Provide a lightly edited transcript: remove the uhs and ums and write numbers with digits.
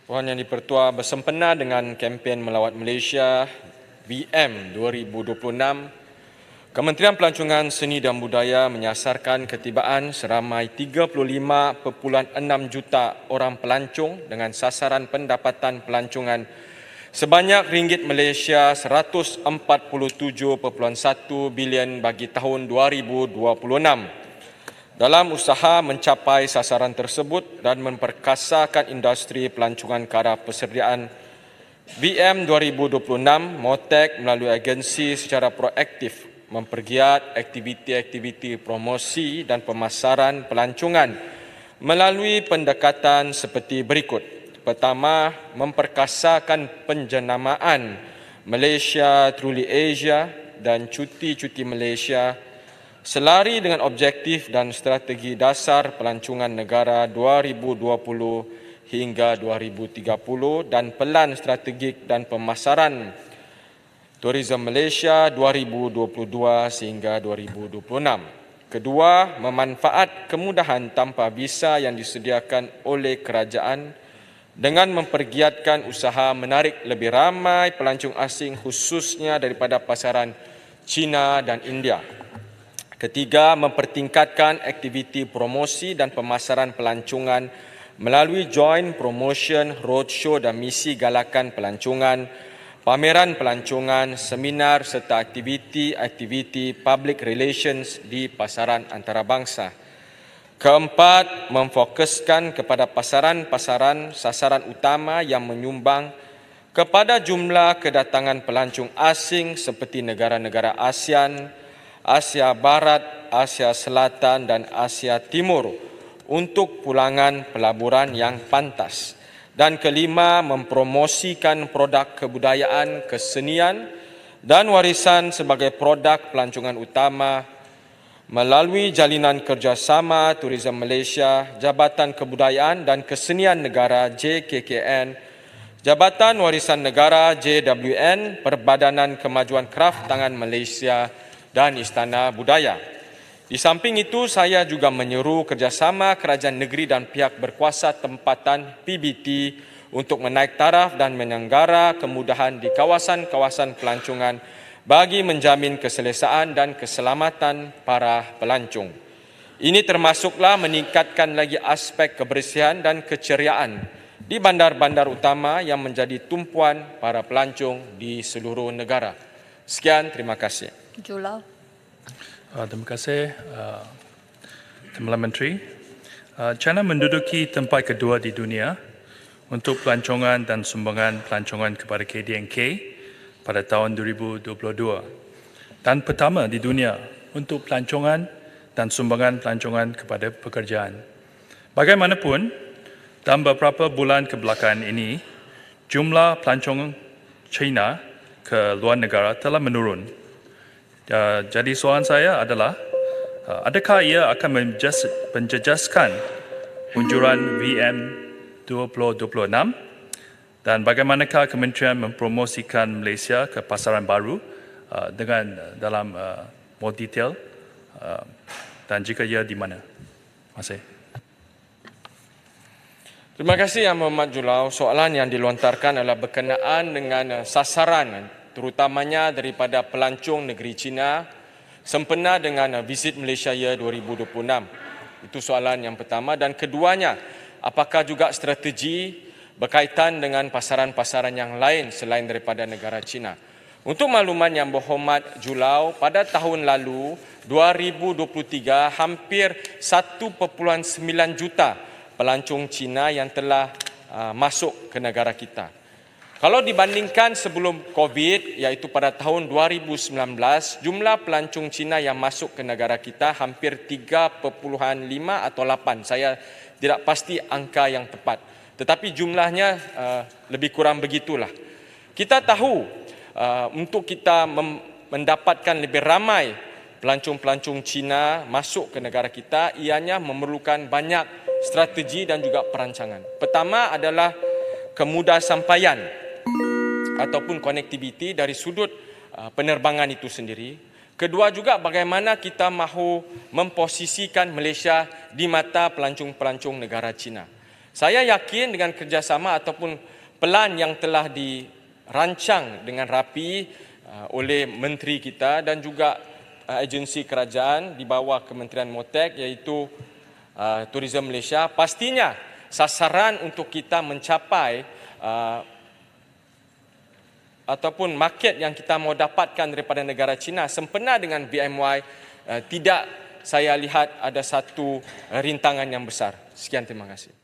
Puan Yang di-Pertua, bersempena dengan kempen Melawat Malaysia VM 2026, Kementerian Pelancongan Seni dan Budaya menyasarkan ketibaan seramai 35.6 juta orang pelancong dengan sasaran pendapatan pelancongan sebanyak ringgit Malaysia 147.1 bilion bagi tahun 2026. Dalam usaha mencapai sasaran tersebut dan memperkasakan industri pelancongan ke arah persediaan VM 2026, MOTEC melalui agensi secara proaktif mempergiat aktiviti-aktiviti promosi dan pemasaran pelancongan melalui pendekatan seperti berikut. Pertama, memperkasakan penjenamaan Malaysia Truly Asia dan cuti-cuti Malaysia selari dengan objektif dan strategi dasar pelancongan negara 2020 hingga 2030 dan pelan strategik dan pemasaran Tourism Malaysia 2022 sehingga 2026. Kedua, memanfaat kemudahan tanpa visa yang disediakan oleh kerajaan dengan mempergiatkan usaha menarik lebih ramai pelancong asing khususnya daripada pasaran China dan India. Ketiga, mempertingkatkan aktiviti promosi dan pemasaran pelancongan melalui joint promotion, roadshow dan misi galakan pelancongan, pameran pelancongan, seminar serta aktiviti-aktiviti public relations di pasaran antarabangsa. Keempat, memfokuskan kepada pasaran-pasaran sasaran utama yang menyumbang kepada jumlah kedatangan pelancong asing seperti negara-negara ASEAN, Asia Barat, Asia Selatan dan Asia Timur untuk pulangan pelaburan yang pantas. Dan kelima, mempromosikan produk kebudayaan, kesenian dan warisan sebagai produk pelancongan utama melalui jalinan kerjasama Tourism Malaysia, Jabatan Kebudayaan dan Kesenian Negara JKKN, Jabatan Warisan Negara JWN, Perbadanan Kemajuan Kraf Tangan Malaysia dan Istana Budaya. Di samping itu, saya juga menyeru kerjasama kerajaan negeri dan pihak berkuasa tempatan PBT untuk menaik taraf dan menyelenggara kemudahan di kawasan-kawasan pelancongan bagi menjamin keselesaan dan keselamatan para pelancong. Ini termasuklah meningkatkan lagi aspek kebersihan dan keceriaan di bandar-bandar utama yang menjadi tumpuan para pelancong di seluruh negara. Sekian, terima kasih. Julau. Terima kasih, Timbalan Menteri. China menduduki tempat kedua di dunia untuk pelancongan dan sumbangan pelancongan kepada KDNK pada tahun 2022 dan pertama di dunia untuk pelancongan dan sumbangan pelancongan kepada pekerjaan. Bagaimanapun, dalam beberapa bulan kebelakangan ini, jumlah pelancong China ke luar negara telah menurun. Jadi soalan saya adalah, adakah ia akan menjejaskan unjuran VM 2026 dan bagaimanakah kementerian mempromosikan Malaysia ke pasaran baru dengan dalam more detail dan jika ia di mana? Terima kasih. Terima kasih Yang Berhormat Julau. Soalan yang dilontarkan adalah berkenaan dengan sasaran terutamanya daripada pelancong negeri China sempena dengan visit Malaysia Year 2026. Itu soalan yang pertama. Dan keduanya, apakah juga strategi berkaitan dengan pasaran-pasaran yang lain selain daripada negara China? Untuk makluman Yang Berhormat Julau, pada tahun lalu 2023 hampir 1.9 juta pelancong China yang telah masuk ke negara kita. Kalau dibandingkan sebelum COVID, iaitu pada tahun 2019, jumlah pelancong Cina yang masuk ke negara kita hampir 3.5 atau 8. Saya tidak pasti angka yang tepat. Tetapi jumlahnya lebih kurang begitulah. Kita tahu untuk kita mendapatkan lebih ramai pelancong-pelancong Cina masuk ke negara kita, ianya memerlukan banyak strategi dan juga perancangan. Pertama adalah kemudasampaian ataupun konektiviti dari sudut penerbangan itu sendiri. Kedua juga bagaimana kita mahu memposisikan Malaysia di mata pelancong-pelancong negara China. Saya yakin dengan kerjasama ataupun pelan yang telah dirancang dengan rapi oleh menteri kita dan juga agensi kerajaan di bawah Kementerian MOTEK iaitu Tourism Malaysia, pastinya sasaran untuk kita mencapai ataupun market yang kita mau dapatkan daripada negara China sempena dengan BMY, tidak saya lihat ada satu rintangan yang besar. Sekian, terima kasih.